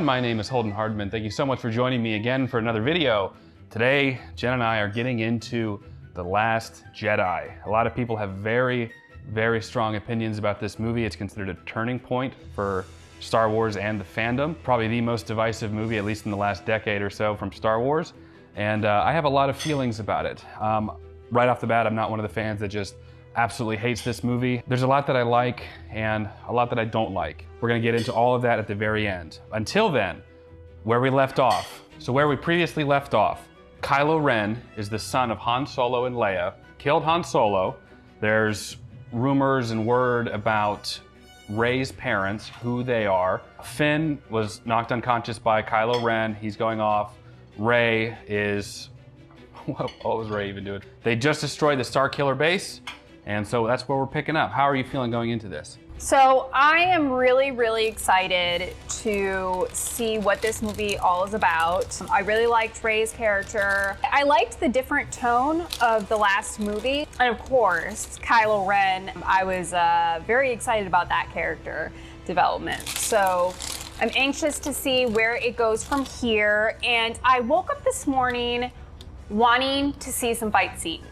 everyone, my name is Holden Hardman. Thank you so much for joining me again for another video. Today, Jen and I are getting into The Last Jedi. A lot of people have very strong opinions about this movie. It's considered a turning point for Star Wars and the fandom. Probably the most divisive movie, at least in the last decade or so, from Star Wars. And I have a lot of feelings about it. Right off the bat, I'm not one of the fans that just absolutely hates this movie. There's a lot that I like and a lot that I don't like. We're gonna get into all of that at the very end. Until then, where we left off. So where we previously left off, Kylo Ren is the son of Han Solo and Leia, killed Han Solo. There's rumors and word about Rey's parents, who they are. Finn was knocked unconscious by Kylo Ren. He's going off. Rey is, what was Rey even doing? They just destroyed the Starkiller base. And so that's where we're picking up. How are you feeling going into this? So I am really excited to see what this movie all is about. I really liked Rey's character. I liked the different tone of the last movie. And of course, Kylo Ren, I was very excited about that character development. So I'm anxious to see where it goes from here. And I woke up this morning wanting to see some fight scenes.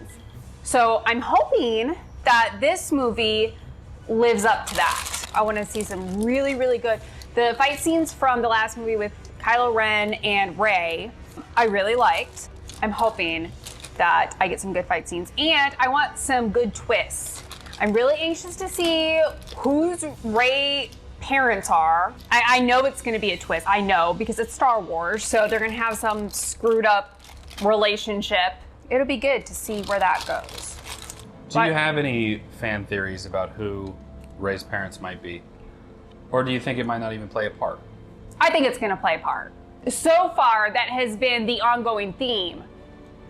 So I'm hoping that this movie lives up to that. I want to see some really good. The fight scenes from the last movie with Kylo Ren and Rey, I really liked. I'm hoping that I get some good fight scenes, and I want some good twists. I'm really anxious to see whose Rey parents are. I know it's going to be a twist. I know, because it's Star Wars, so they're going to have some screwed up relationship. It'll be good to see where that goes. Do you have any fan theories about who Rey's parents might be? Or do you think it might not even play a part? I think it's going to play a part. So far, that has been the ongoing theme.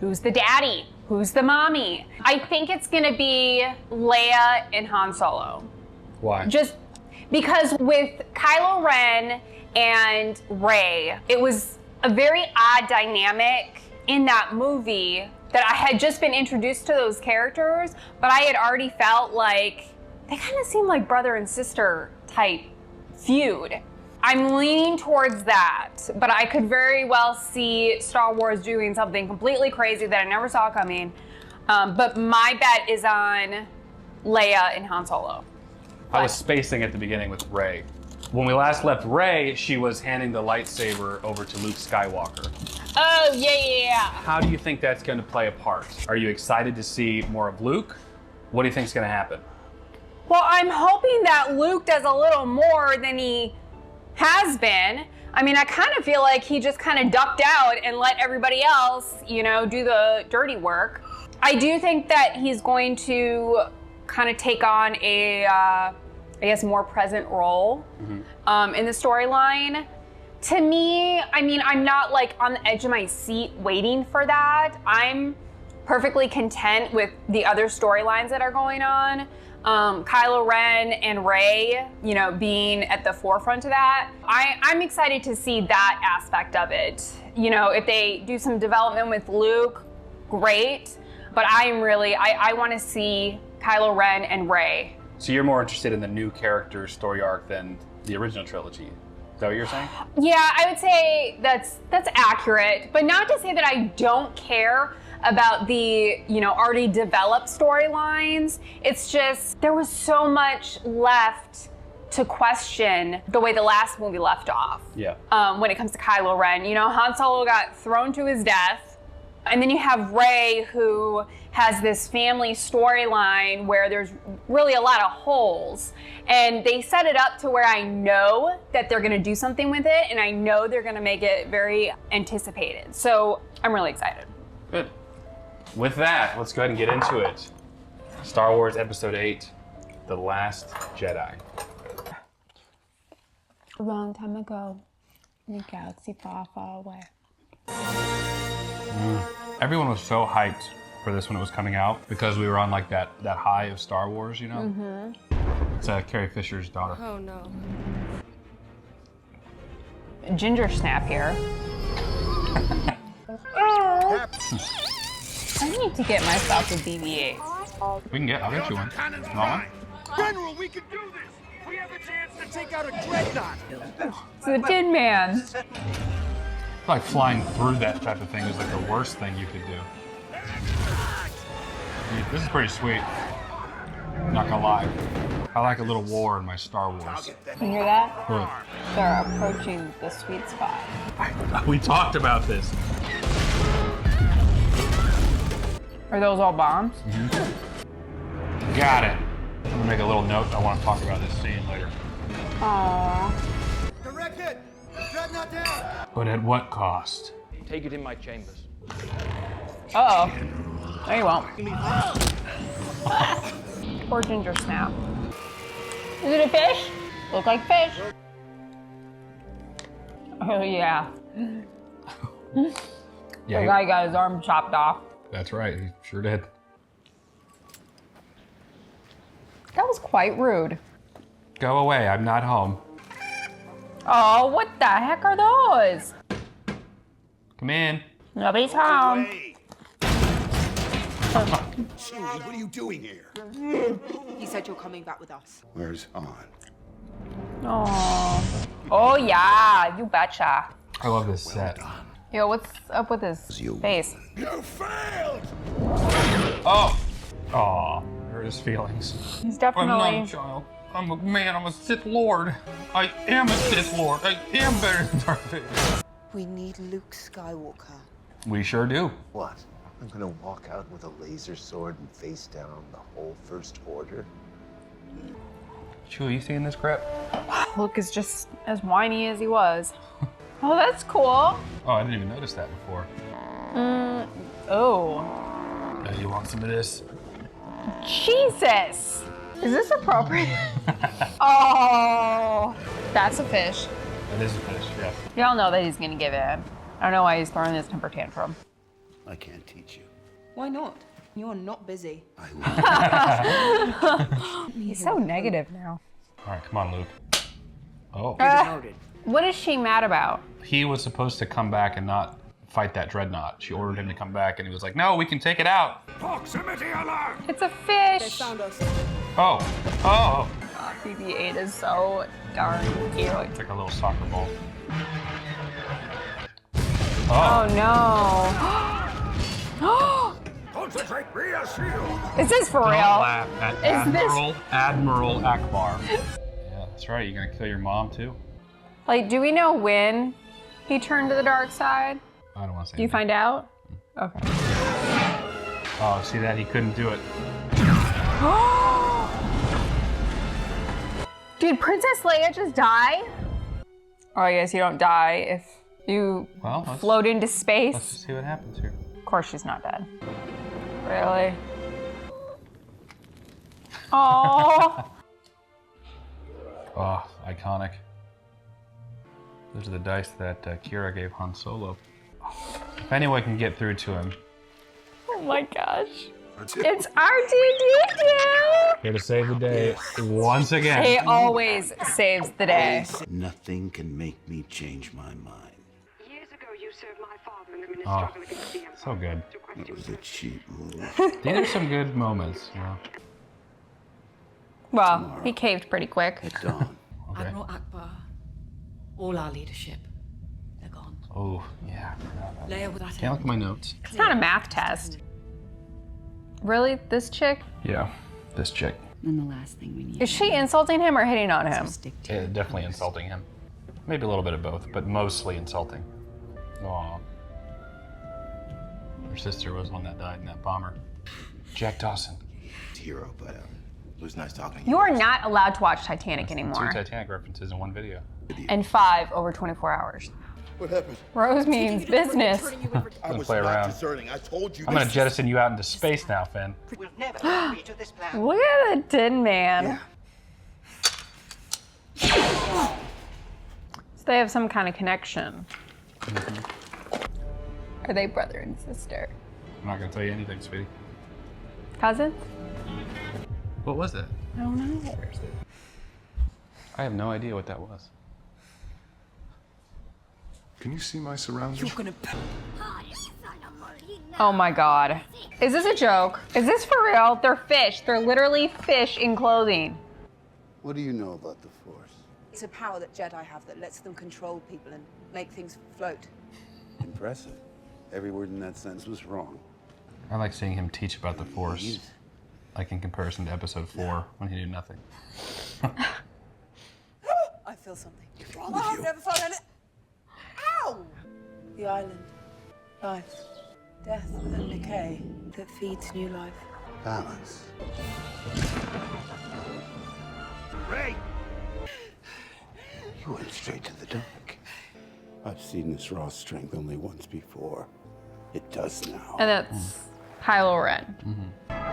Who's the daddy? Who's the mommy? I think it's going to be Leia and Han Solo. Why? Just because with Kylo Ren and Rey, it was a very odd dynamic in that movie that I had just been introduced to those characters, but I had already felt like they kind of seemed like brother and sister type feud. I'm leaning towards that, but I could very well see Star Wars doing something completely crazy that I never saw coming. But my bet is on Leia and Han Solo. I was spacing at the beginning with Rey. When we last left Rey, she was handing the lightsaber over to Luke Skywalker. Oh, yeah. How do you think that's going to play a part? Are you excited to see more of Luke? What do you think is going to happen? Well, I'm hoping that Luke does a little more than he has been. I mean, I kind of feel like he just kind of ducked out and let everybody else, do the dirty work. I do think that he's going to kind of take on a, more present role in the storyline. To me, I mean, I'm not like on the edge of my seat waiting for that. I'm perfectly content with the other storylines that are going on. Kylo Ren and Rey, being at the forefront of that. I'm excited to see that aspect of it. If they do some development with Luke, great. But I want to see Kylo Ren and Rey. So you're more interested in the new character story arc than the original trilogy? Is that what you're saying? Yeah, I would say that's accurate, but not to say that I don't care about the, already developed storylines. It's just, there was so much left to question the way the last movie left off. Yeah. When it comes to Kylo Ren. Han Solo got thrown to his death, and then you have Rey, who has this family storyline where there's really a lot of holes. And they set it up to where I know that they're gonna do something with it, and I know they're gonna make it very anticipated. So I'm really excited. Good. With that, let's go ahead and get into it. Star Wars Episode VIII, The Last Jedi. A long time ago, in a galaxy far away. Everyone was so hyped for this when it was coming out because we were on like that high of Star Wars, It's Carrie Fisher's daughter. Oh no. Ginger snap here. I need to get myself a BB-8. I'll get you one. General, we can do this! We have a chance to take out a dreadnought. It's the Tin Man. Like flying through that type of thing is like the worst thing you could do. This is pretty sweet. Not gonna lie. I like a little war in my Star Wars. You hear that? What? They're approaching the sweet spot. We talked about this. Are those all bombs? Got it. I'm gonna make a little note. I want to talk about this scene later. Aww. Direct hit. Dreadnought down. But at what cost? Take it in my chambers. Uh-oh. No, you won't. Poor ginger snap. Is it a fish? Look like fish. Oh, yeah. The guy got his arm chopped off. That's right. He sure did. That was quite rude. Go away. I'm not home. Oh, what the heck are those? Come in. Nobody's home. Chewie, what are you doing here? You said you're coming back with us. Where's Han? Oh. Oh, yeah. You betcha. I love this set. Yo, what's up with his face? You failed! Oh. Aw. Hurt his feelings. He's I'm not definitely... a child. I'm a man. I'm a Sith Lord. I am a Sith Lord. I am better than Darth Vader. We need Luke Skywalker. We sure do. What? I'm gonna walk out with a laser sword and face down the whole First Order? Chewie, you seeing this crap? Luke is just as whiny as he was. Oh, that's cool. Oh, I didn't even notice that before. Oh. You want some of this? Jesus. Is this appropriate? Oh. That's a fish. It is a fish, yeah. Y'all know that he's gonna give in. I don't know why he's throwing this temper tantrum. I can't teach you. Why not? You are not busy. I will. He's so negative now. All right, come on, Luke. Oh. What is she mad about? He was supposed to come back and not fight that dreadnought. She ordered him to come back, and he was like, no, we can take it out. Proximity alert! It's a They fish. found us. Oh. Oh. BB-8 is so darn cute. It's like a little soccer ball. Oh no. Concentrate rear shield! Is this for Don't real? laugh at Is this- Admiral Akbar. Yeah, that's right. You gonna kill your mom too? Like, do we know when he turned to the dark side? I don't want to say. Do you anything. find out? Okay. Oh, see that? He couldn't do it. Did Princess Leia just die? Oh, I guess you don't die if you Well, float into let's space. just see what happens here. Of course she's not dead. Really? Oh. Oh, iconic. Those are the dice that Kira gave Han Solo. If anyone can get through to him. Oh my gosh. It's R2-D2! Here to save the day once again. He always saves the day. Nothing can make me change my mind. Years ago, you served my father in the minute Oh, struggle against the Empire. so good. It was a cheap move. These are some good moments, you know. Well, he caved pretty quick. At dawn. Okay. Admiral Akbar, all our leadership, they're gone. Oh, yeah. I forgot about that. Leia without Can't look at my notes. It's not a math test. Really? This chick? Yeah, this chick. And the last thing we need Is she insulting him or hitting on him? is stick to Yeah, definitely insulting him. Maybe a little bit of both, but mostly insulting. Aw. Her sister was one that died in that bomber. Jack Dawson. Hero, but it was nice talking to You are not allowed to watch Titanic anymore. 2 Titanic references in one video. And 5 over 24 hours. What happened? Rose means business. I gonna was play not around. deserting. I told you. I'm gonna this. jettison you out into space now, Finn. We'll never agree to this plan. Look at the Tin Man. Yeah. So they have some kind of connection. Are they brother and sister? I'm not gonna tell you anything, sweetie. Cousins? What was that? I don't know. I have no idea what that was. Can you see my surroundings? You're gonna. Oh my god. Is this a joke? Is this for real? They're fish. They're literally fish in clothing. What do you know about the Force? It's a power that Jedi have that lets them control people and make things float. Impressive. Every word in that sentence was wrong. I like seeing him teach about the Force, like in comparison to Episode 4 when he knew nothing. I feel something. What's wrong with I've you? never felt anything. Ow! The island. Life. Death and decay that feeds new life. Balance. Ray! You went straight to the dark. I've seen this raw strength only once before. It does now. And that's Kylo Ren.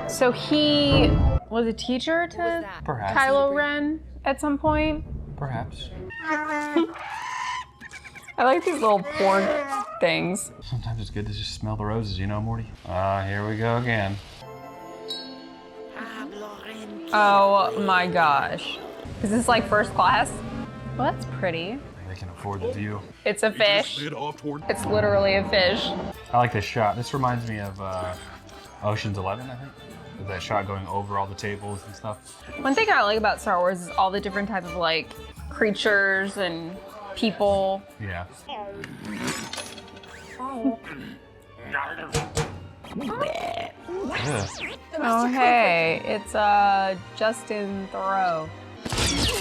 So he was a teacher to Perhaps. Kylo Ren at some point. Perhaps. I like these little porn things. Sometimes it's good to just smell the roses, you know, Morty? Here we go again. Oh my gosh. Is this like first class? Well, that's pretty. They can afford the view. It's a fish. It's literally a fish. I like this shot. This reminds me of Ocean's 11, I think. With that shot going over all the tables and stuff. One thing I like about Star Wars is all the different types of like creatures and people. Yeah. Ugh. Oh hey, it's Justin Thoreau.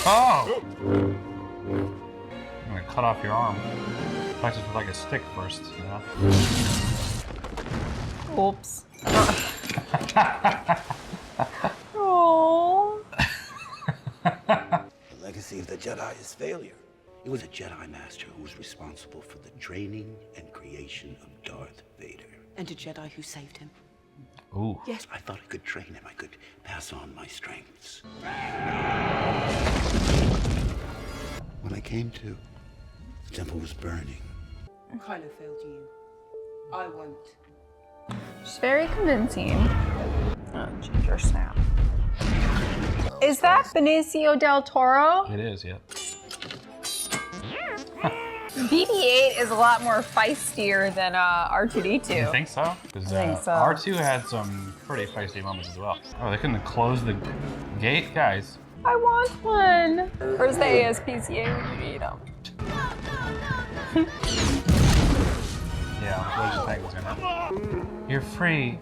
Oh! I'm gonna cut off your arm. Practice with like a stick first, you know? Oops. Oh. The legacy of the Jedi is failure. It was a Jedi Master who was responsible for the training and creation of Darth Vader. And a Jedi who saved him. Ooh. Yes, I thought I could train him. I could pass on my strengths. When I came to, the temple was burning. Kylo failed you. I won't. She's very convincing. Oh, ginger snap. Is that Benicio del Toro? It is, yeah. BB-8 is a lot more feistier than R2-D2. You think so? Because I think so. R2 had some pretty feisty moments as well. Oh, they couldn't close the gate? Guys. I want one. Where's the ASPCA when you need them? Yeah, what did you think was gonna happen? You're free.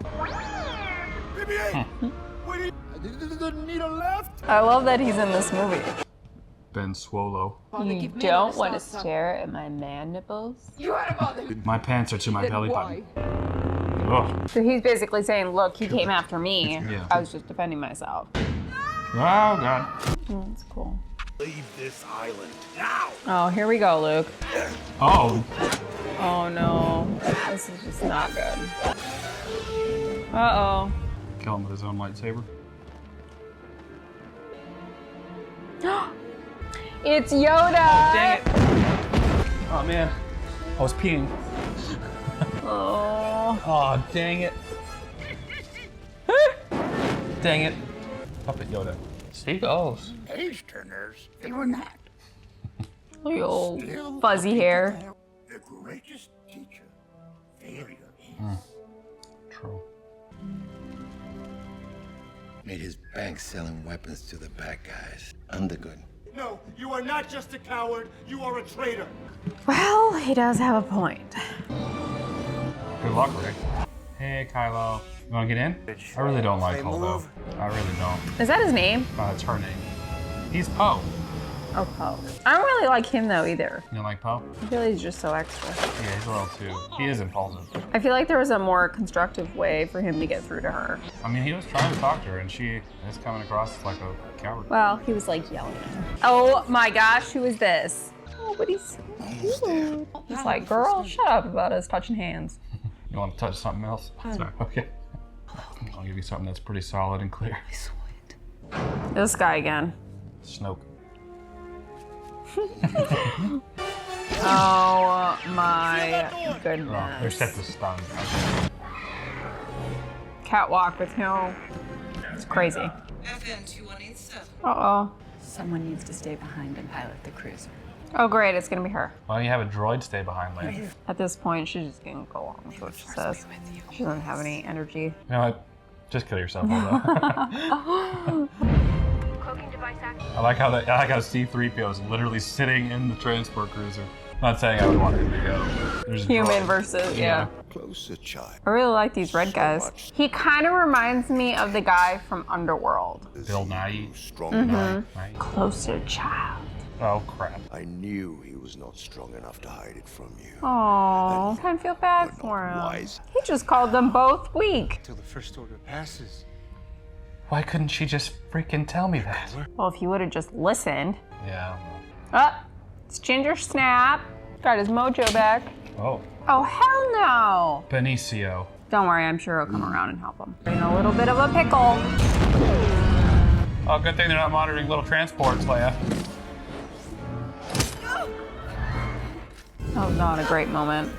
Need a left? I love that he's in this movie. Ben Swolo. You don't want to stare at my man nipples? My pants are to my belly button. Oh. So he's basically saying, look, he came after me. Yeah. I was just defending myself. Oh, God. That's cool. Leave this island now! Oh, here we go, Luke. Oh. Oh no, this is just not good. Uh-oh. Kill him with his own lightsaber. It's Yoda! Dang it. Oh, man. I was peeing. Oh. Oh, dang it. Dang it. Puppet Yoda. Seagulls. Page-turners, they were not. Look at old fuzzy hair. The greatest teacher, failure is. True. Made his bank selling weapons to the bad guys. I'm the good. No, you are not just a coward, you are a traitor. Well, he does have a point. Good luck, Rick. Hey, Kylo. You want to get in? I really don't like Holdo. I really don't. Is that his name? That's her name. He's Poe. Oh, Poe. I don't really like him though either. You don't like Poe? I feel like he's just so extra. Yeah, he's a little too. He is impulsive. I feel like there was a more constructive way for him to get through to her. I mean, he was trying to talk to her, and she is coming across like a coward. Well, he was like yelling at her. Oh my gosh, who is this? Oh, but he's so cute. He's like, girl, shut up about us touching hands. You want to touch something else? Sorry. Okay. I'll give you something that's pretty solid and clear. This guy again. Snoke. Oh my goodness. Oh, they're set to stun. Catwalk with him. It's crazy. FN 2187. Uh-oh. Someone needs to stay behind and pilot the cruiser. Oh great, it's gonna be her. Why don't you have a droid stay behind, Lane? At this point, she's just gonna go along with what she says. She doesn't have any energy. You know what? Just kill yourself, although. Cloaking I like how C-3PO is literally sitting in the transport cruiser. Not saying I would want him to go. There's Human versus, yeah. Closer, child. I really like these red guys. He kind of reminds me of the guy from Underworld. Bill Nye. Closer, child. Oh crap. I knew he was not strong enough to hide it from you. Aww, I kind of feel bad for him. Wise. He just called them both weak. Till the First Order passes. Why couldn't she just freaking tell me that? Well, if he would have just listened. Yeah. Oh, it's Ginger Snap. Got his mojo back. Oh. Oh, hell no. Benicio. Don't worry, I'm sure he'll come around and help him. In a little bit of a pickle. Oh, good thing they're not monitoring little transports, Leia. That was not a great moment.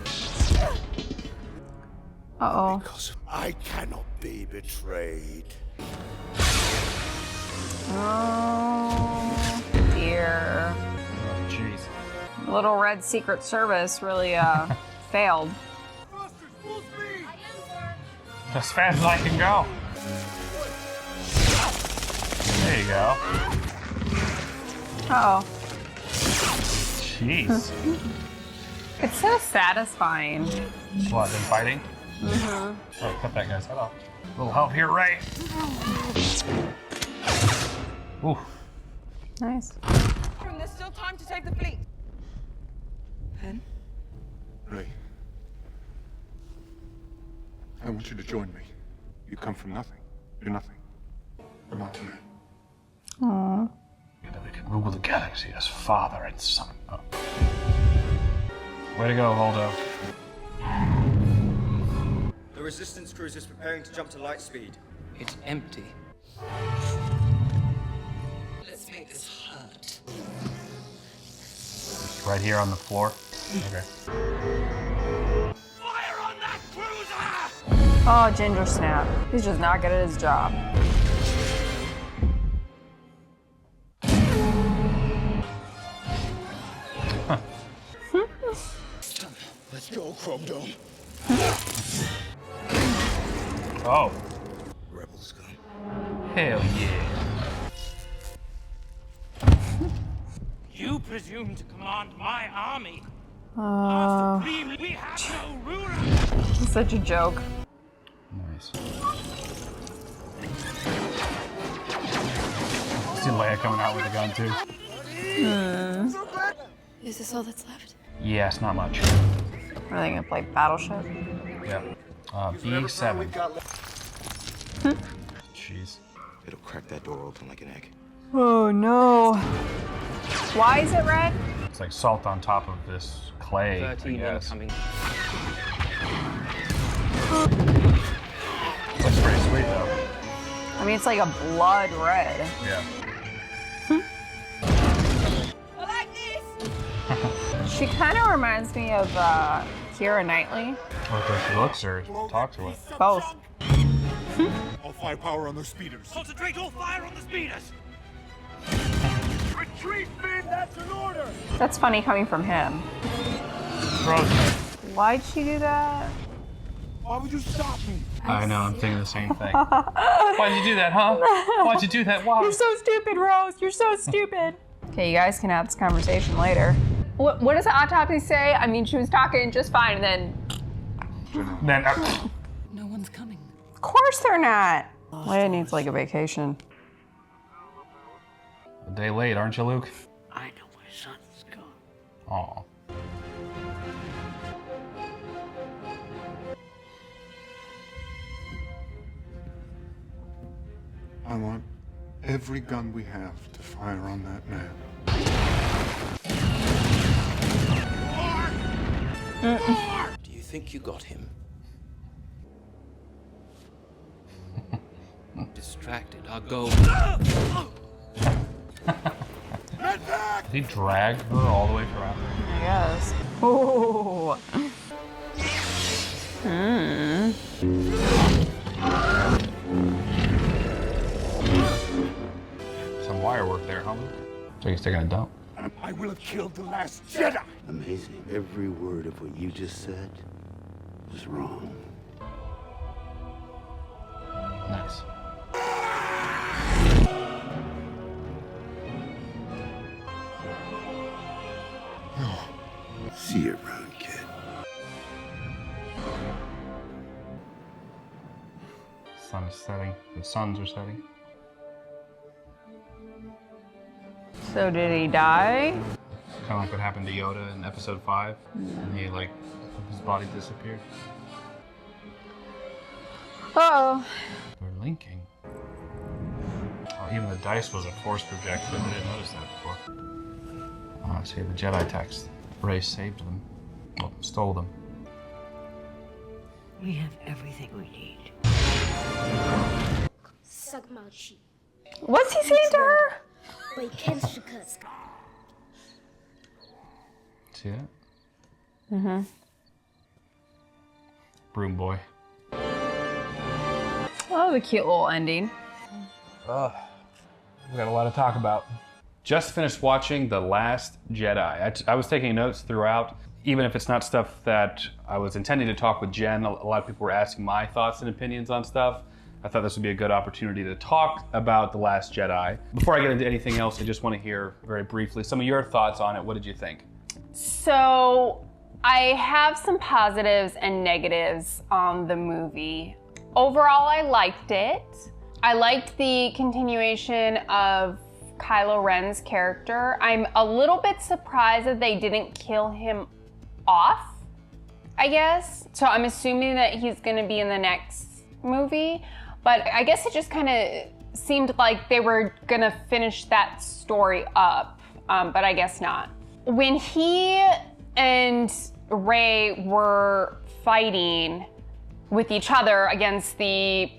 Uh-oh. Because I cannot be betrayed. Oh, dear. Oh, jeez. Little Red Secret Service really failed. As fast as I can go. There you go. Uh-oh. Jeez. It's so satisfying. What, them fighting? Oh, cut that guy's head off. A little help here, Ray. Ooh. Nice. There's still time to take the fleet. Pen? Ray. I want you to join me. You come from nothing. You're nothing. But not to me. Aww. We can rule the galaxy as father and son. Oh. Way to go, Holdo. The Resistance cruiser is preparing to jump to light speed. It's empty. Let's make this hurt. Right here on the floor. Okay. Fire on that cruiser! Oh, Ginger Snap. He's just not good at his job. Let's go, Chrome Dome. Oh. Rebel scum. Hell yeah. You presume to command my army. We have no ruler. It's such a joke. Nice. See Leia coming out with a gun too. Is this all that's left? Yes, not much. Are they gonna play Battleship? Yeah. B7. Jeez. It'll crack that door open like an egg. Oh no. Why is it red? It's like salt on top of this clay, I 13 guess. incoming. Looks pretty sweet though. I mean, it's like a blood red. Yeah. I like this! She kind of reminds me of Keira Knightley. Or if she looks or talk to her. Both. All firepower on those speeders. Concentrate all fire on the speeders. Retreat, Finn! That's an order! That's funny coming from him. Rose. Why'd she do that? Why would you stop me? I know, I'm thinking the same thing. Why'd you do that, huh? Why'd you do that? Why? You're so stupid, Rose. You're so stupid. Okay, you guys can have this conversation later. What does the autopsy say? I mean, she was talking just fine, and then... No one's coming. Of course they're not. Leia needs like a vacation. A day late, aren't you, Luke? I know my son's gone. Aw. I want every gun we have to fire on that man. Do you think you got him? Distracted. I'll go. Did he drag her all the way around? I guess. Ooh. Some wire work there, huh? So he's taking a dump. I will have killed the Last Jedi! Amazing. Every word of what you just said was wrong. Nice. sun is setting. The suns are setting. So did he die? Kind of like what happened to Yoda in Episode 5. And he, like, his body disappeared. Uh-oh. They're linking. Oh, even the dice was a force projector. I didn't notice that before. See the Jedi text. Rey saved them. Well, stole them. We have everything we need. What's he saying to her? See that? Mm-hmm. Broom boy. Oh, the cute little ending. We got a lot to talk about. Just finished watching The Last Jedi. I was taking notes throughout, even if it's not stuff that I was intending to talk with Jen. A lot of people were asking my thoughts and opinions on stuff. I thought this would be a good opportunity to talk about The Last Jedi. Before I get into anything else, I just want to hear very briefly some of your thoughts on it. What did you think? So I have some positives and negatives on the movie. Overall, I liked it. I liked the continuation of Kylo Ren's character. I'm a little bit surprised that they didn't kill him off, I guess. So I'm assuming that he's gonna be in the next movie, but I guess it just kind of seemed like they were gonna finish that story up, but I guess not. When he and Rey were fighting with each other against the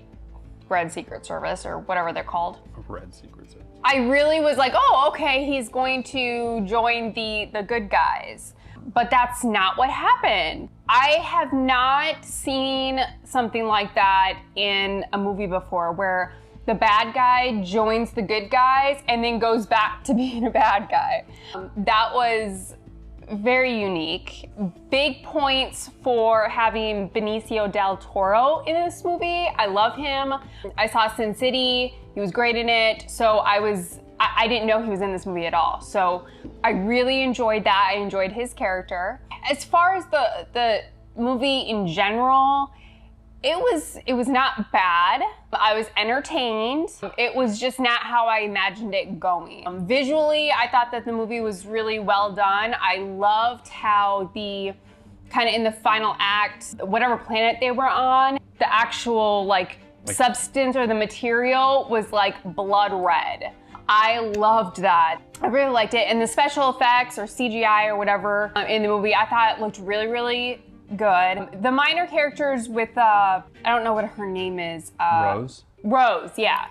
Red Secret Service, or whatever they're called. Red Secret Service. I really was like, oh, okay, he's going to join the good guys. But that's not what happened. I have not seen something like that in a movie before, where the bad guy joins the good guys and then goes back to being a bad guy. That was very unique. Big points for having Benicio del Toro in this movie. I love him. I saw Sin City. He was great in it. So I didn't know he was in this movie at all. So I really enjoyed that. I enjoyed his character. As far as the movie in general, it was not bad. I was entertained. It was just not how I imagined it going. Visually, I thought that the movie was really well done. I loved how the kind of in the final act, whatever planet they were on, the actual like substance or the material was like blood red. I loved that. I really liked it. And the special effects or CGI or whatever in the movie, I thought it looked really, really good. The minor characters with, I don't know what her name is. Rose? Rose, yeah.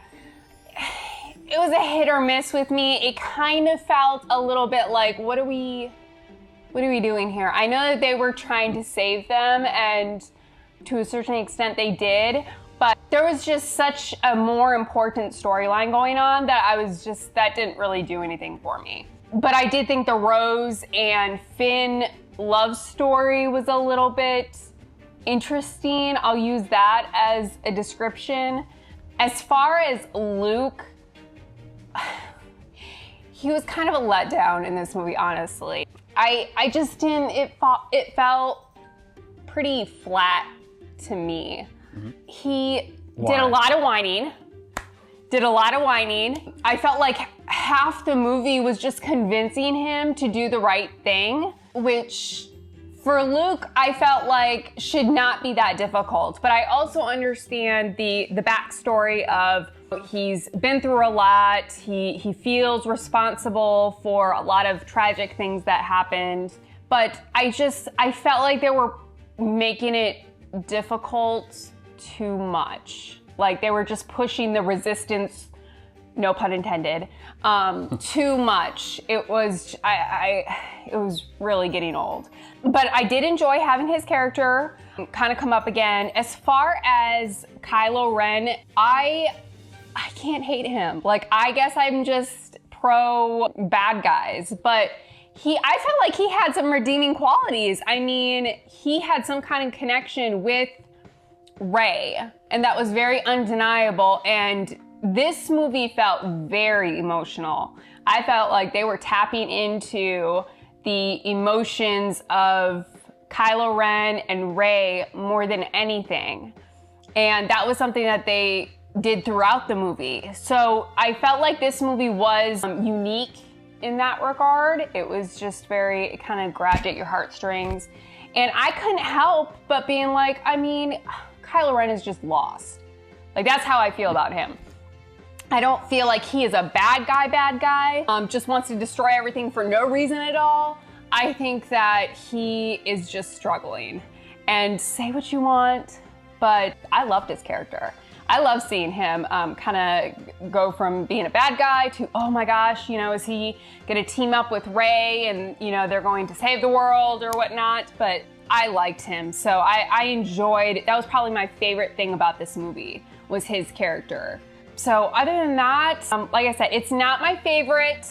It was a hit or miss with me. It kind of felt a little bit like, what are we doing here? I know that they were trying to save them, and to a certain extent they did, but there was just such a more important storyline going on that that didn't really do anything for me. But I did think the Rose and Finn love story was a little bit interesting. I'll use that as a description. As far as Luke, he was kind of a letdown in this movie, honestly. I just didn't, it felt pretty flat to me. Mm-hmm. He did a lot of whining. I felt like half the movie was just convincing him to do the right thing, which for Luke, I felt like should not be that difficult. But I also understand the backstory of he's been through a lot. He feels responsible for a lot of tragic things that happened. But I felt like they were making it difficult too much. Like they were just pushing the resistance, no pun intended, too much. It was really getting old. But I did enjoy having his character kind of come up again. As far as Kylo Ren, I can't hate him. Like, I guess I'm just pro bad guys, but I felt like he had some redeeming qualities. I mean, he had some kind of connection with Rey, and that was very undeniable. And this movie felt very emotional. I felt like they were tapping into the emotions of Kylo Ren and Rey more than anything. And that was something that they did throughout the movie. So I felt like this movie was unique in that regard. It was just it kind of grabbed at your heartstrings. And I couldn't help but being like, I mean, Kylo Ren is just lost. Like, that's how I feel about him. I don't feel like he is a bad guy, just wants to destroy everything for no reason at all. I think that he is just struggling. And say what you want, but I loved his character. I love seeing him kind of go from being a bad guy to, oh my gosh, you know, is he gonna team up with Rey and, you know, they're going to save the world or whatnot? But I liked him, so I enjoyed, that was probably my favorite thing about this movie, was his character. So other than that, like I said, it's not my favorite.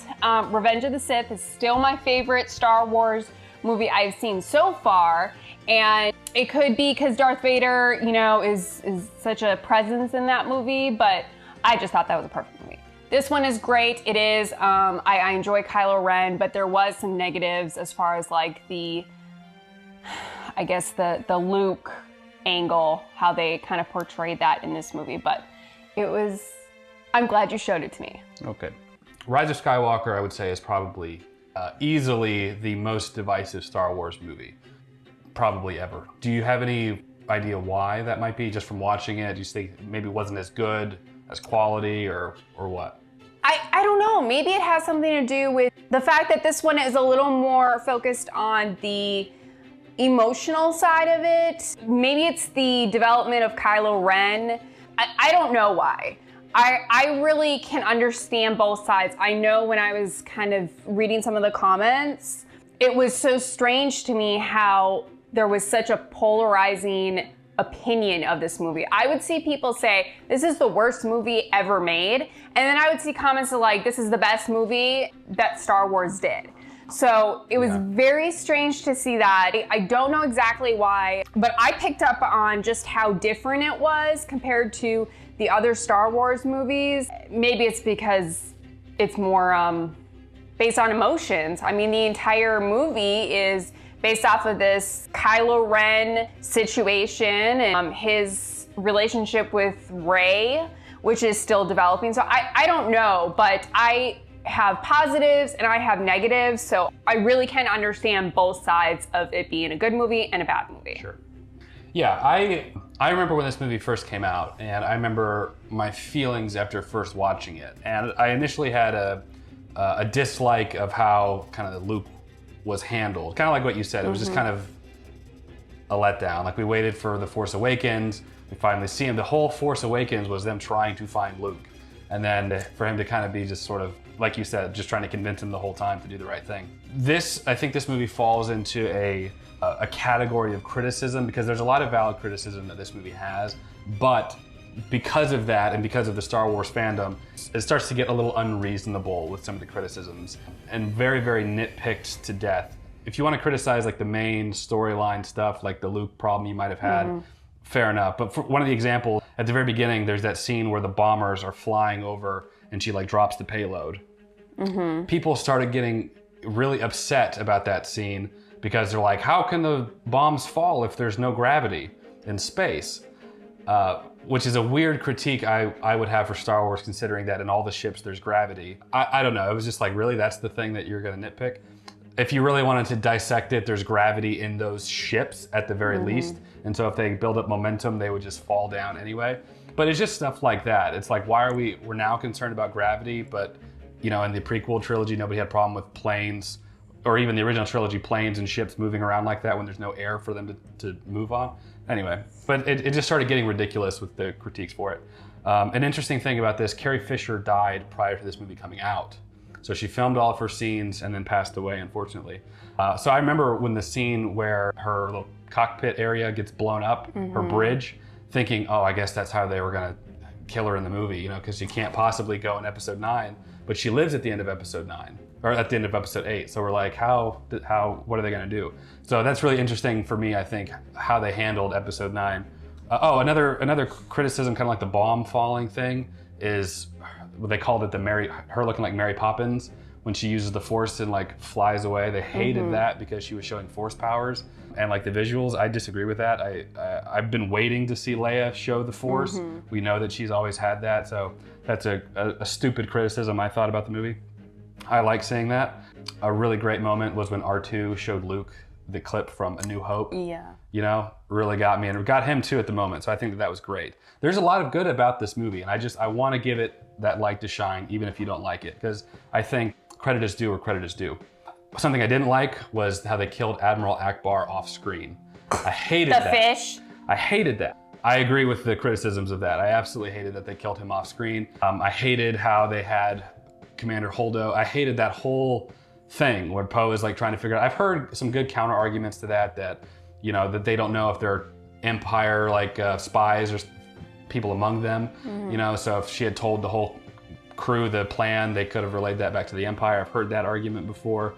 Revenge of the Sith is still my favorite Star Wars movie I've seen so far. And it could be because Darth Vader, you know, is such a presence in that movie, but I just thought that was a perfect movie. This one is great. It is, I enjoy Kylo Ren, but there was some negatives as far as like I guess the Luke angle, how they kind of portrayed that in this movie, but I'm glad you showed it to me. Okay. Rise of Skywalker, I would say, is probably easily the most divisive Star Wars movie. Probably ever. Do you have any idea why that might be, just from watching it? Do you think maybe it wasn't as good as quality, or what? I don't know. Maybe it has something to do with the fact that this one is a little more focused on the emotional side of it. Maybe it's the development of Kylo Ren. I don't know why. I really can understand both sides. I know when I was kind of reading some of the comments, it was so strange to me how there was such a polarizing opinion of this movie. I would see people say, this is the worst movie ever made. And then I would see comments like, this is the best movie that Star Wars did. So it was very strange to see that. I don't know exactly why, but I picked up on just how different it was compared to the other Star Wars movies. Maybe it's because it's more based on emotions. I mean, the entire movie is based off of this Kylo Ren situation and his relationship with Rey, which is still developing. So I don't know, but I have positives and I have negatives. So I really can understand both sides of it being a good movie and a bad movie. Sure. Yeah, I remember when this movie first came out, and I remember my feelings after first watching it. And I initially had a dislike of how kind of Luke was handled. Kind of like what you said, it was just kind of a letdown. Like, we waited for The Force Awakens, we finally see him. The whole Force Awakens was them trying to find Luke. And then for him to kind of be just sort of, like you said, just trying to convince him the whole time to do the right thing. I think this movie falls into a category of criticism, because there's a lot of valid criticism that this movie has, but because of that and because of the Star Wars fandom, it starts to get a little unreasonable with some of the criticisms and very, very nitpicked to death. If you want to criticize like the main storyline stuff, like the Luke problem you might have had, fair enough. But for one of the examples, at the very beginning, there's that scene where the bombers are flying over and she like drops the payload. People started getting really upset about that scene because they're like, how can the bombs fall if there's no gravity in space? Which is a weird critique I would have for Star Wars, considering that in all the ships there's gravity. I don't know, it was just like, really, that's the thing that you're gonna nitpick? If you really wanted to dissect it, there's gravity in those ships at the very least. And so if they build up momentum, they would just fall down anyway. But it's just stuff like that. It's like, why are we're now concerned about gravity, but you know, in the prequel trilogy, nobody had a problem with planes, or even the original trilogy, planes and ships moving around like that when there's no air for them to move on. Anyway, but it just started getting ridiculous with the critiques for it. An interesting thing about this, Carrie Fisher died prior to this movie coming out. So she filmed all of her scenes and then passed away, unfortunately. So I remember when the scene where her little cockpit area gets blown up, her bridge, thinking, oh, I guess that's how they were gonna kill her in the movie, you know, because she can't possibly go in episode 9, but she lives at the end of episode 9, or at the end of episode 8. So we're like, what are they gonna do? So that's really interesting for me, I think, how they handled episode 9. Another criticism, kind of like the bomb falling thing, is what they called it, her looking like Mary Poppins, when she uses the Force and like flies away. They hated that because she was showing Force powers. And like the visuals, I disagree with that. I've been waiting to see Leia show the Force. We know that she's always had that, so that's a stupid criticism I thought about the movie. I like seeing that. A really great moment was when R2 showed Luke the clip from A New Hope. Yeah. You know, really got me, and it got him too at the moment, so I think that was great. There's a lot of good about this movie, and I want to give it that light to shine, even if you don't like it, because I think credit is due where credit is due. Something I didn't like was how they killed Admiral Akbar off screen. I hated that. The fish. I hated that. I agree with the criticisms of that. I absolutely hated that they killed him off screen. I hated how they had Commander Holdo. I hated that whole thing where Poe is like trying to figure out. I've heard some good counter arguments to that you know, that they don't know if they're Empire like spies or people among them. You know, so if she had told the whole crew the plan, they could have relayed that back to the Empire. I've heard that argument before.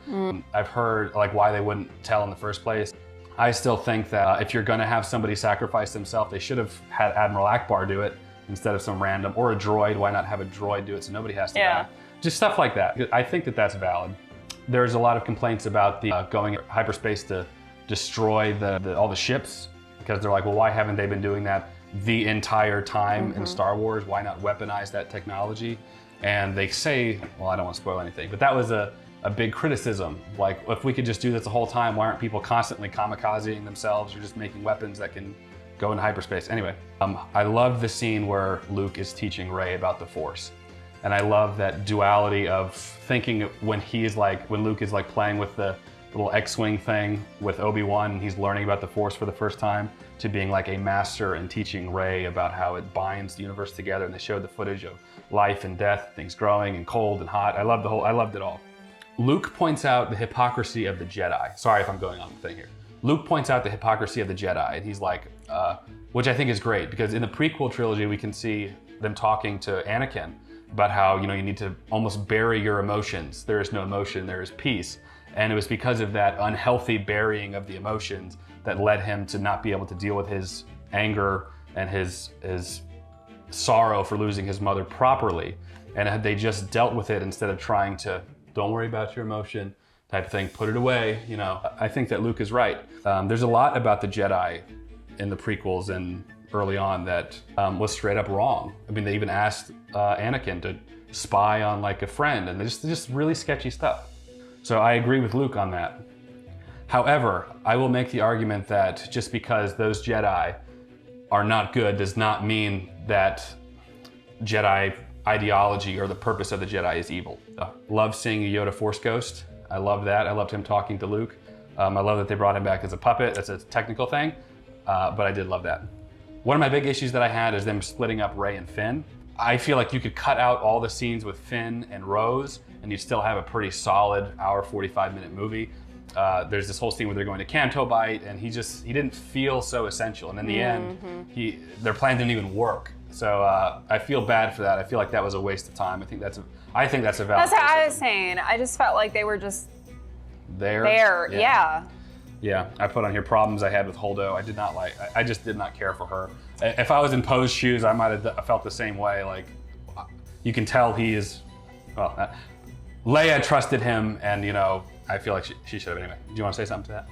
I've heard like why they wouldn't tell in the first place. I still think that if you're gonna have somebody sacrifice themselves, they should have had Admiral Akbar do it instead of some random, or a droid. Why not have a droid do it so nobody has to die? Just stuff like that. I think that that's valid. There's a lot of complaints about the going hyperspace to destroy all the ships, because they're like, well, why haven't they been doing that the entire time in Star Wars? Why not weaponize that technology? And they say, well, I don't want to spoil anything, but that was a big criticism. Like, if we could just do this the whole time, why aren't people constantly kamikazing themselves or just making weapons that can go into hyperspace? Anyway, I love the scene where Luke is teaching Rey about the Force. And I love that duality of thinking when Luke is like playing with the little X-Wing thing with Obi-Wan and he's learning about the Force for the first time, to being like a master and teaching Rey about how it binds the universe together. And they showed the footage of life and death, things growing and cold and hot. I loved it all. Luke points out the hypocrisy of the Jedi. Sorry if I'm going on the thing here. Luke points out the hypocrisy of the Jedi, and he's like, which I think is great, because in the prequel trilogy, we can see them talking to Anakin about how, you know, you need to almost bury your emotions. There is no emotion, there is peace. And it was because of that unhealthy burying of the emotions that led him to not be able to deal with his anger and his sorrow for losing his mother properly. And had they just dealt with it instead of trying to, don't worry about your emotion type of thing, put it away, you know, I think that Luke is right. There's a lot about the Jedi in the prequels and early on that was straight up wrong. I mean, they even asked Anakin to spy on like a friend, and just really sketchy stuff. So I agree with Luke on that. However, I will make the argument that just because those Jedi are not good does not mean that Jedi ideology or the purpose of the Jedi is evil. Love seeing a Yoda Force ghost. I love that. I loved him talking to Luke. I love that they brought him back as a puppet. That's a technical thing, but I did love that. One of my big issues that I had is them splitting up Rey and Finn. I feel like you could cut out all the scenes with Finn and Rose and you'd still have a pretty solid hour, 45-minute movie. There's this whole scene where they're going to Canto Bight, and he didn't feel so essential. And in the end, their plan didn't even work. So I feel bad for that. I feel like that was a waste of time. I think that's a valid That's what I was saying. I just felt like they were just there. Yeah. Yeah, I put on here problems I had with Holdo. I just did not care for her. If I was in Poe's shoes, I might have felt the same way. Like, you can tell he is, well, Leia trusted him, and you know, I feel like she should have anyway. Do you want to say something to that?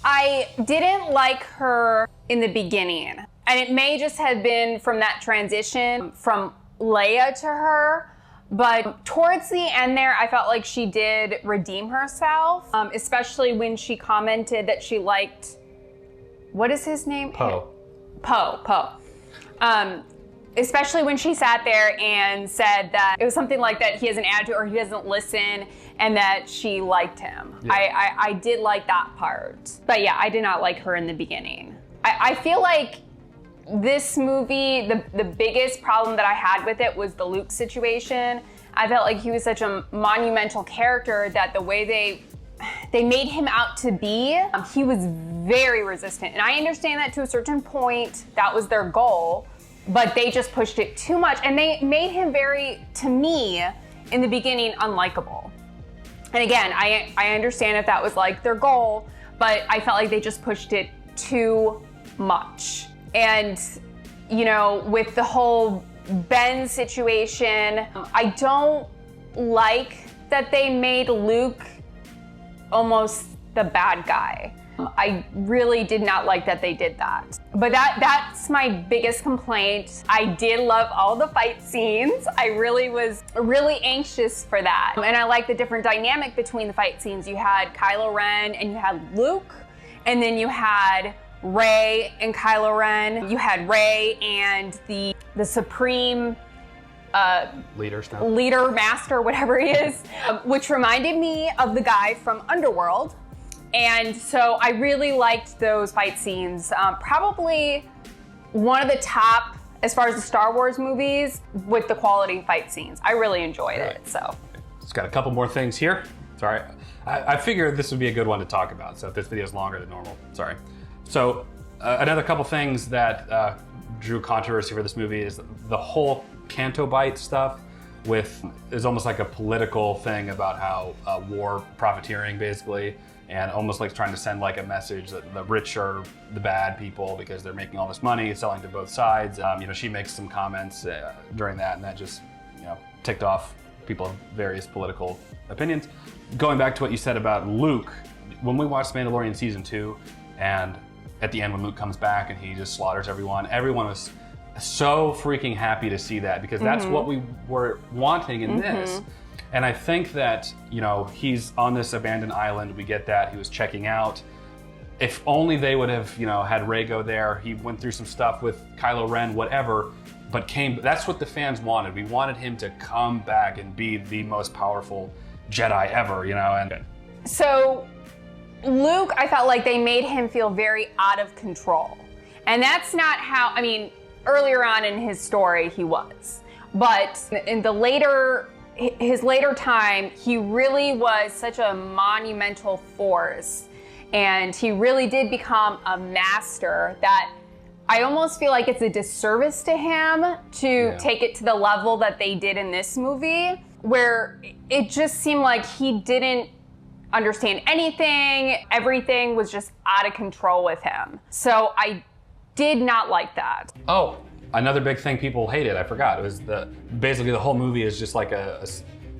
I didn't like her in the beginning, and it may just have been from that transition from Leia to her. But towards the end there, I felt like she did redeem herself, especially when she commented that she liked, what is his name? Poe. Especially when she sat there and said that it was something like that he has an attitude or he doesn't listen, and that she liked him. Yeah. I did like that part. But yeah, I did not like her in the beginning. I feel like this movie, the biggest problem that I had with it was the Luke situation. I felt like he was such a monumental character that the way they made him out to be, he was very resistant. And I understand that to a certain point, that was their goal, but they just pushed it too much. And they made him very, to me, in the beginning, unlikable. And again, I understand if that was like their goal, but I felt like they just pushed it too much. And, you know, with the whole Ben situation, I don't like that they made Luke almost the bad guy. I really did not like that they did that. But that's my biggest complaint. I did love all the fight scenes. I really was really anxious for that. And I like the different dynamic between the fight scenes. You had Kylo Ren and you had Luke, and then you had Rey and Kylo Ren. You had Rey and the Supreme leader, master, whatever he is, which reminded me of the guy from Underworld. And so I really liked those fight scenes. Probably one of the top, as far as the Star Wars movies, with the quality fight scenes. I really enjoyed it, so. Just got a couple more things here. Sorry, I figured this would be a good one to talk about, so if this video is longer than normal, sorry. So another couple things that drew controversy for this movie is the whole Canto Bite stuff is almost like a political thing about how war profiteering, basically, and almost like trying to send like a message that the rich are the bad people because they're making all this money, selling to both sides. She makes some comments during that, and that just, ticked off people of various political opinions. Going back to what you said about Luke, when we watched Mandalorian Season 2, and at the end when Luke comes back and he just slaughters everyone was so freaking happy to see that, because that's what we were wanting in this. And I think that, he's on this abandoned island. We get that. He was checking out. If only they would have, had Rey go there. He went through some stuff with Kylo Ren, whatever, but that's what the fans wanted. We wanted him to come back and be the most powerful Jedi ever, and So Luke, I felt like they made him feel very out of control. And that's not how, earlier on in his story, he was. But in his later time, he really was such a monumental force, and he really did become a master that I almost feel like it's a disservice to him to take it to the level that they did in this movie, where it just seemed like he didn't understand anything. Everything was just out of control with him. So I did not like that. Oh, another big thing people hated, I forgot, it was basically the whole movie is just like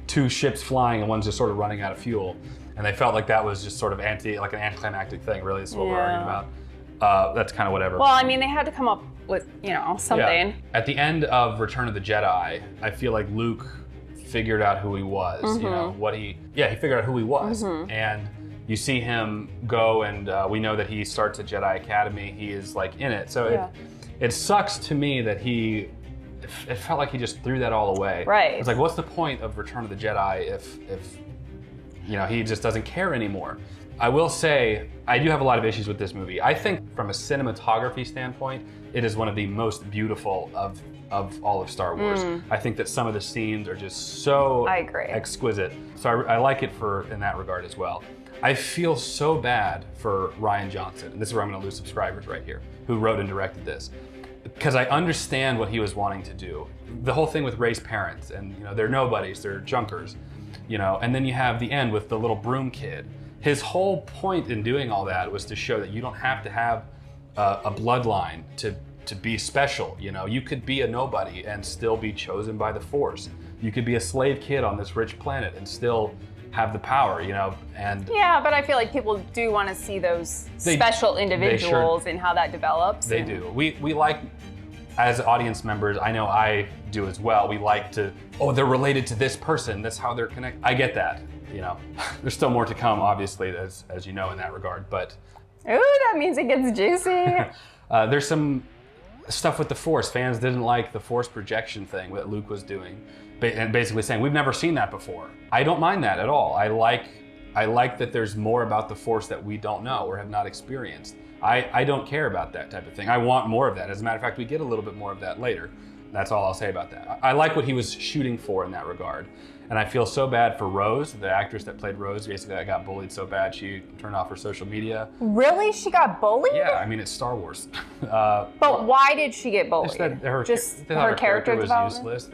two ships flying and one's just sort of running out of fuel. And they felt like that was just sort of an anticlimactic thing, really, is what we're arguing about. That's kind of whatever. Well, they had to come up with, something. Yeah. At the end of Return of the Jedi, I feel like Luke figured out who he was, he figured out who he was. And you see him go, and we know that he starts at Jedi Academy. He is like in it. So it sucks to me that it felt like he just threw that all away. Right. It's like, what's the point of Return of the Jedi if he just doesn't care anymore? I will say, I do have a lot of issues with this movie. I think from a cinematography standpoint, it is one of the most beautiful of all of Star Wars. I think that some of the scenes are just so exquisite. So I like it in that regard as well. I feel so bad for Rian Johnson, and this is where I'm gonna lose subscribers right here, who wrote and directed this, because I understand what he was wanting to do. The whole thing with Rey's parents, and they're nobodies, they're junkers, and then you have the end with the little broom kid. His whole point in doing all that was to show that you don't have to have a bloodline to be special. You could be a nobody and still be chosen by the Force. You could be a slave kid on this rich planet and still have the power, and yeah, but I feel like people do want to see those special individuals and how that develops. They do. We like, as audience members, I know I do as well. We like to, they're related to this person. That's how they're connected. I get that. There's still more to come, obviously, as you know, in that regard. But ooh, that means it gets juicy. There's some stuff with the Force. Fans didn't like the Force projection thing that Luke was doing, and basically saying, we've never seen that before. I don't mind that at all. I like that there's more about the Force that we don't know or have not experienced. I don't care about that type of thing. I want more of that. As a matter of fact, we get a little bit more of that later. That's all I'll say about that. I like what he was shooting for in that regard. And I feel so bad for Rose, the actress that played Rose. Basically, I got bullied so bad she turned off her social media. Really? She got bullied? Yeah, it's Star Wars. But why did she get bullied? Her character was useless.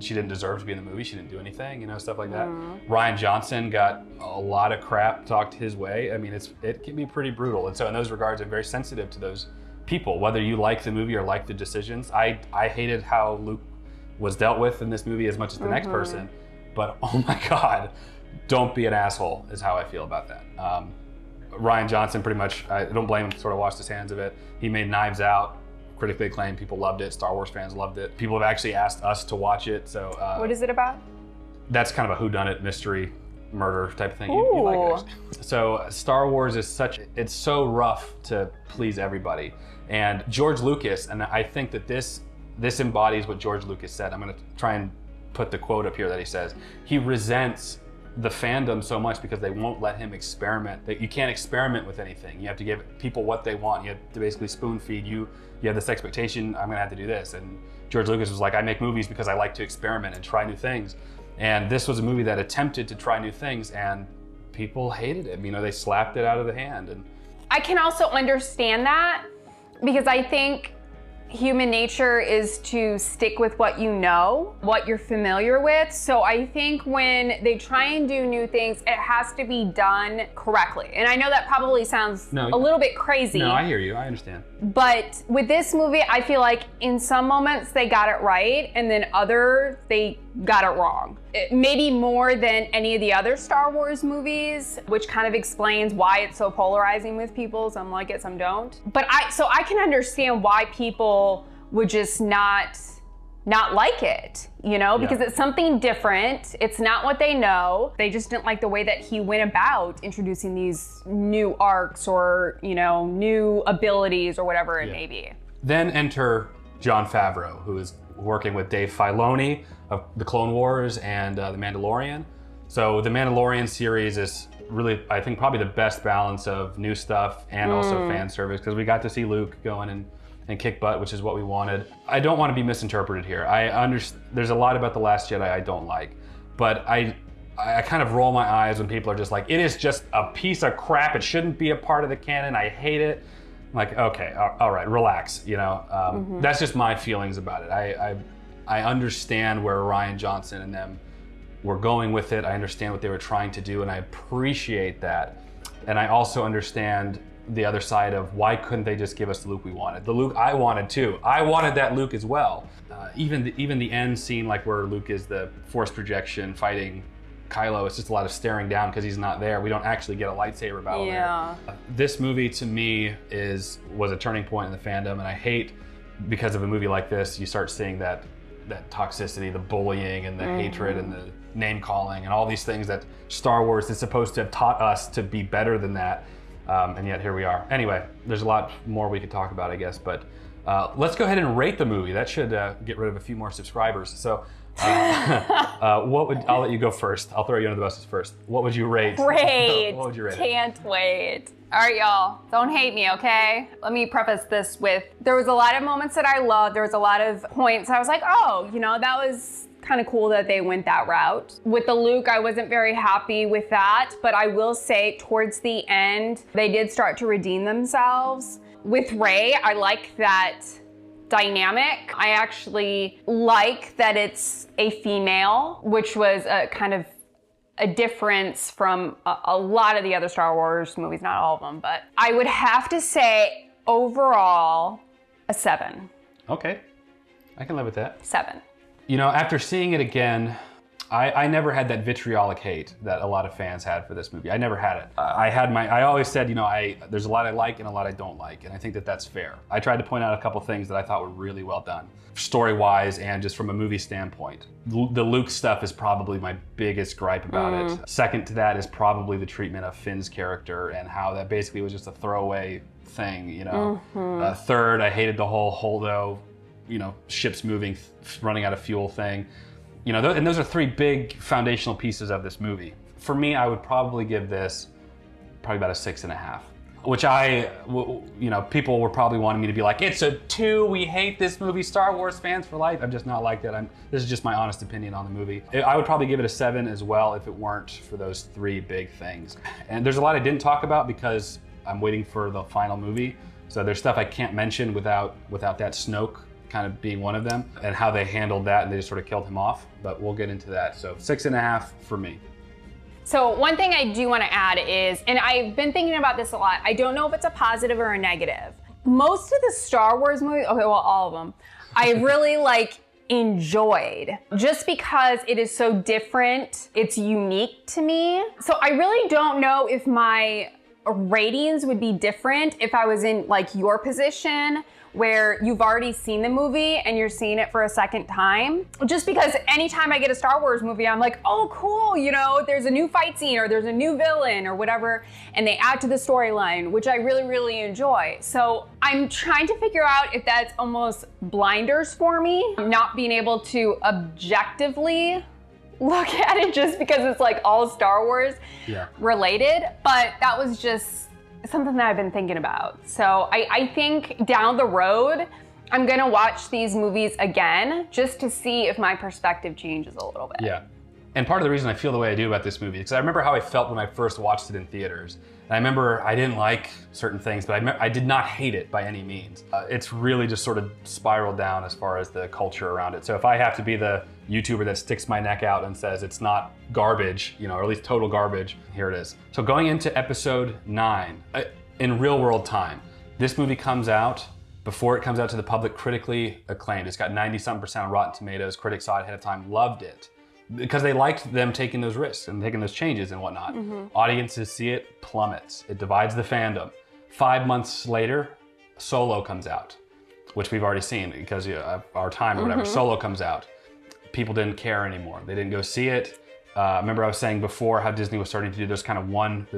She didn't deserve to be in the movie. She didn't do anything, stuff like that. Rian Johnson got a lot of crap talked his way. It can be pretty brutal. And so in those regards, I'm very sensitive to those people, whether you like the movie or like the decisions. I hated how Luke was dealt with in this movie as much as the next person, but oh my God, don't be an asshole is how I feel about that. Rian Johnson, pretty much, I don't blame him, sort of washed his hands of it. He made Knives Out, critically acclaimed, people loved it, Star Wars fans loved it. People have actually asked us to watch it, so. What is it about? That's kind of a whodunit mystery murder type thing. You like it. So Star Wars is it's so rough to please everybody. And George Lucas, and I think that this embodies what George Lucas said. I'm gonna try and put the quote up here that he says. He resents the fandom so much because they won't let him experiment. That you can't experiment with anything. You have to give people what they want. You have to basically spoon feed you. You have this expectation, I'm gonna have to do this. And George Lucas was like, I make movies because I like to experiment and try new things. And this was a movie that attempted to try new things and people hated it. You know, they slapped it out of the hand. And I can also understand that because I think human nature is to stick with what you know, what you're familiar with. So I think when they try and do new things, it has to be done correctly. And I know that probably sounds a little bit crazy. No, I hear you, I understand. But with this movie, I feel like in some moments they got it right, and then others they got it wrong. Maybe more than any of the other Star Wars movies, which kind of explains why it's so polarizing with people. Some like it, some don't. But I can understand why people would just not like it, you know, because it's something different. It's not what they know. They just didn't like the way that he went about introducing these new arcs or, you know, new abilities or whatever it may be. Then enter Jon Favreau, who is working with Dave Filoni of the Clone Wars and The Mandalorian. So the Mandalorian series is really, I think, probably the best balance of new stuff and also fan service, because we got to see Luke go in and kick butt, which is what we wanted. I don't want to be misinterpreted here. There's a lot about The Last Jedi I don't like, but I kind of roll my eyes when people are just like, it is just a piece of crap. It shouldn't be a part of the canon. I hate it. I'm like, okay, all right, relax. You know, that's just my feelings about it. I understand where Rian Johnson and them were going with it. I understand what they were trying to do, and I appreciate that. And I also understand the other side of why couldn't they just give us the Luke we wanted? The Luke I wanted too. I wanted that Luke as well. Even the end scene, like where Luke is the Force projection fighting Kylo, it's just a lot of staring down because he's not there. We don't actually get a lightsaber battle there. This movie to me was a turning point in the fandom, and I hate because of a movie like this, you start seeing that toxicity, the bullying and the hatred and the name calling and all these things that Star Wars is supposed to have taught us to be better than that. And yet here we are. Anyway, there's a lot more we could talk about, I guess, but let's go ahead and rate the movie. That should get rid of a few more subscribers. So I'll let you go first. I'll throw you under the buses first. What would you rate? Great. What would you rate? Can't wait. All right, y'all, don't hate me, okay? Let me preface this with, there was a lot of moments that I loved. There was a lot of points I was like, oh, you know, that was kind of cool that they went that route. With the Luke, I wasn't very happy with that, but I will say towards the end, they did start to redeem themselves. With Rey, I like that dynamic. I actually like that it's a female, which was a kind of a difference from a lot of the other Star Wars movies, not all of them, but I would have to say overall a 7. Okay, I can live with that. 7. You know, after seeing it again, I never had that vitriolic hate that a lot of fans had for this movie. I never had it. I always said, you know, there's a lot I like and a lot I don't like, and I think that that's fair. I tried to point out a couple things that I thought were really well done, story-wise and just from a movie standpoint. The Luke stuff is probably my biggest gripe about it. Second to that is probably the treatment of Finn's character and how that basically was just a throwaway thing, you know. Third, I hated the whole Holdo, you know, ships moving, running out of fuel thing. You know, and those are 3 big foundational pieces of this movie. For me, I would probably give this probably about a 6.5, which you know, people were probably wanting me to be like, it's a 2, we hate this movie, Star Wars fans for life. I'm just not like that. This is just my honest opinion on the movie. I would probably give it a 7 as well if it weren't for those 3 big things. And there's a lot I didn't talk about because I'm waiting for the final movie. So there's stuff I can't mention without that Snoke kind of being one of them, and how they handled that, and they just sort of killed him off, but we'll get into that. So 6.5 for me. So one thing I do want to add is, and I've been thinking about this a lot, I don't know if it's a positive or a negative. Most of the Star Wars movies, okay, well, all of them, I really like enjoyed just because it is so different. It's unique to me. So I really don't know if my ratings would be different if I was in like your position where you've already seen the movie and you're seeing it for a second time. Just because anytime I get a Star Wars movie, I'm like, oh cool, you know, there's a new fight scene or there's a new villain or whatever, and they add to the storyline, which I really, really enjoy. So I'm trying to figure out if that's almost blinders for me, not being able to objectively look at it just because it's like all Star Wars related, but that was just something that I've been thinking about. So I think down the road, I'm gonna watch these movies again just to see if my perspective changes a little bit. Yeah. And part of the reason I feel the way I do about this movie is because I remember how I felt when I first watched it in theaters. And I remember I didn't like certain things, but I did not hate it by any means. It's really just sort of spiraled down as far as the culture around it. So if I have to be the YouTuber that sticks my neck out and says it's not garbage, you know, or at least total garbage, here it is. So going into episode 9, in real world time, this movie comes out, before it comes out to the public, critically acclaimed. It's got 90-something% on Rotten Tomatoes. Critics saw it ahead of time, loved it. Because they liked them taking those risks and taking those changes and whatnot. Audiences see it, plummets. It divides the fandom. 5 months later, Solo comes out, which we've already seen because of our time or whatever. Solo comes out. People didn't care anymore. They didn't go see it. Remember I was saying before how Disney was starting to do those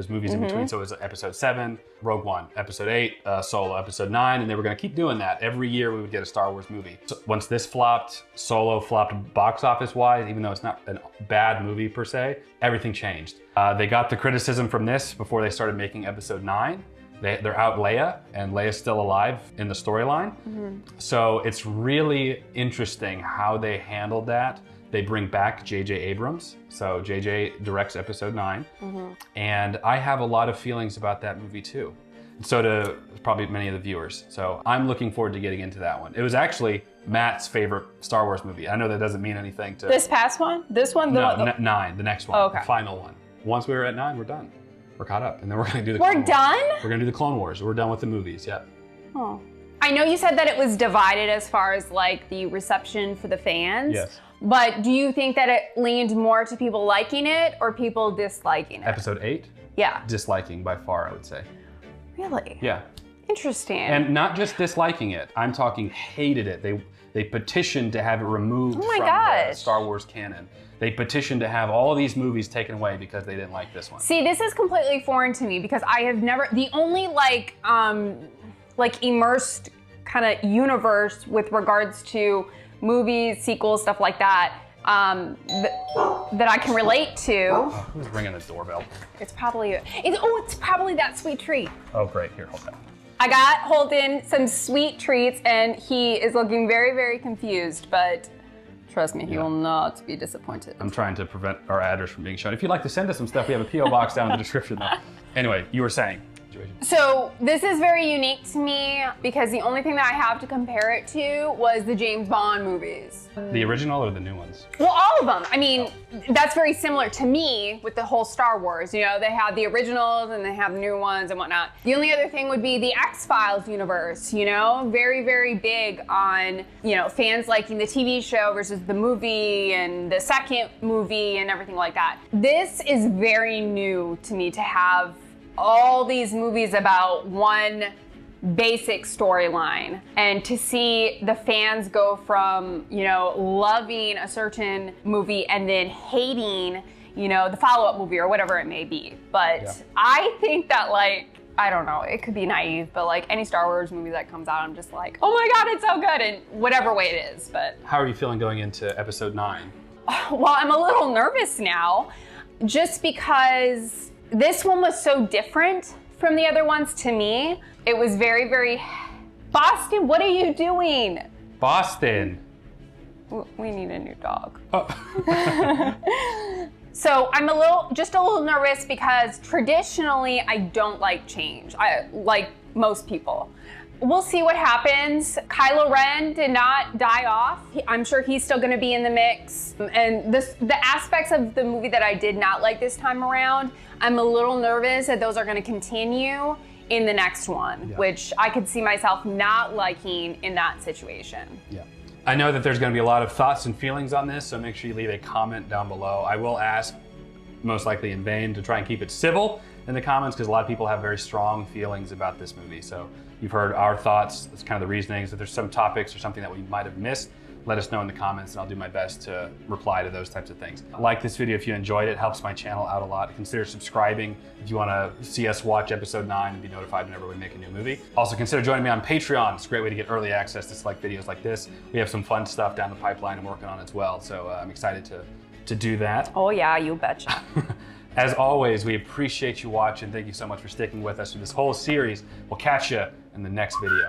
movies in between. So it was episode 7, Rogue One, episode 8, Solo, episode 9, and they were gonna keep doing that. Every year we would get a Star Wars movie. So once this flopped, Solo flopped box office wise, even though it's not a bad movie per se, everything changed. They got the criticism from this before they started making episode 9. They're out Leia, and Leia's still alive in the storyline. So it's really interesting how they handled that. They bring back J.J. Abrams, so J.J. directs episode 9, and I have a lot of feelings about that movie too. So do probably many of the viewers. So I'm looking forward to getting into that one. It was actually Matt's favorite Star Wars movie. I know that doesn't mean anything to... This past one? This one? No, 9, the next one, okay. The final one. Once we were at 9, we're done. We're caught up, and then we're gonna do the We're done? We're gonna do the Clone Wars. We're done with the movies, yep. Oh. I know you said that it was divided as far as like the reception for the fans. Yes. But do you think that it leaned more to people liking it or people disliking it? Episode 8? Yeah. Disliking by far, I would say. Really? Yeah. Interesting. And not just disliking it, I'm talking hated it. They petitioned to have it removed from the Star Wars canon. They petitioned to have all of these movies taken away because they didn't like this one. See, this is completely foreign to me because I have never, the only like immersed kind of universe with regards to movies, sequels, stuff like that, that I can relate to. Who's ringing the doorbell? It's probably, it's probably that sweet treat. Oh, great. Here, hold that. I got Holden some sweet treats and he is looking very, very confused, but trust me, he will not be disappointed. I'm trying to prevent our address from being shown. If you'd like to send us some stuff, we have a P.O. box down in the description though. Anyway, you were saying. So this is very unique to me because the only thing that I have to compare it to was the James Bond movies. The original or the new ones? Well, all of them. I mean, that's very similar to me with the whole Star Wars. You know, they have the originals and they have the new ones and whatnot. The only other thing would be the X-Files universe, you know, very, very big on, you know, fans liking the TV show versus the movie and the second movie and everything like that. This is very new to me to have all these movies about one basic storyline and to see the fans go from, you know, loving a certain movie and then hating, you know, the follow-up movie or whatever it may be. But I think that, like, I don't know, it could be naive, but like any Star Wars movie that comes out, I'm just like, oh my God, it's so good in whatever way it is. But how are you feeling going into episode 9? Well, I'm a little nervous now just because this one was so different from the other ones to me. It was very, very... Boston, what are you doing? Boston. We need a new dog. Oh. So I'm just a little nervous because traditionally I don't like change. I like most people. We'll see what happens. Kylo Ren did not die off. I'm sure he's still gonna be in the mix. And the aspects of the movie that I did not like this time around, I'm a little nervous that those are gonna continue in the next one, which I could see myself not liking in that situation. Yeah. I know that there's going to be a lot of thoughts and feelings on this, so make sure you leave a comment down below. I will ask, most likely in vain, to try and keep it civil in the comments, because a lot of people have very strong feelings about this movie. So you've heard our thoughts. That's kind of the reasonings. If there's some topics or something that we might have missed, let us know in the comments and I'll do my best to reply to those types of things. Like this video if you enjoyed it. It helps my channel out a lot. Consider subscribing if you want to see us watch episode 9 and be notified whenever we make a new movie. Also consider joining me on Patreon. It's a great way to get early access to select videos like this. We have some fun stuff down the pipeline I'm working on as well. So I'm excited to do that. Oh yeah, you betcha. As always, we appreciate you watching. Thank you so much for sticking with us through this whole series. We'll catch you in the next video.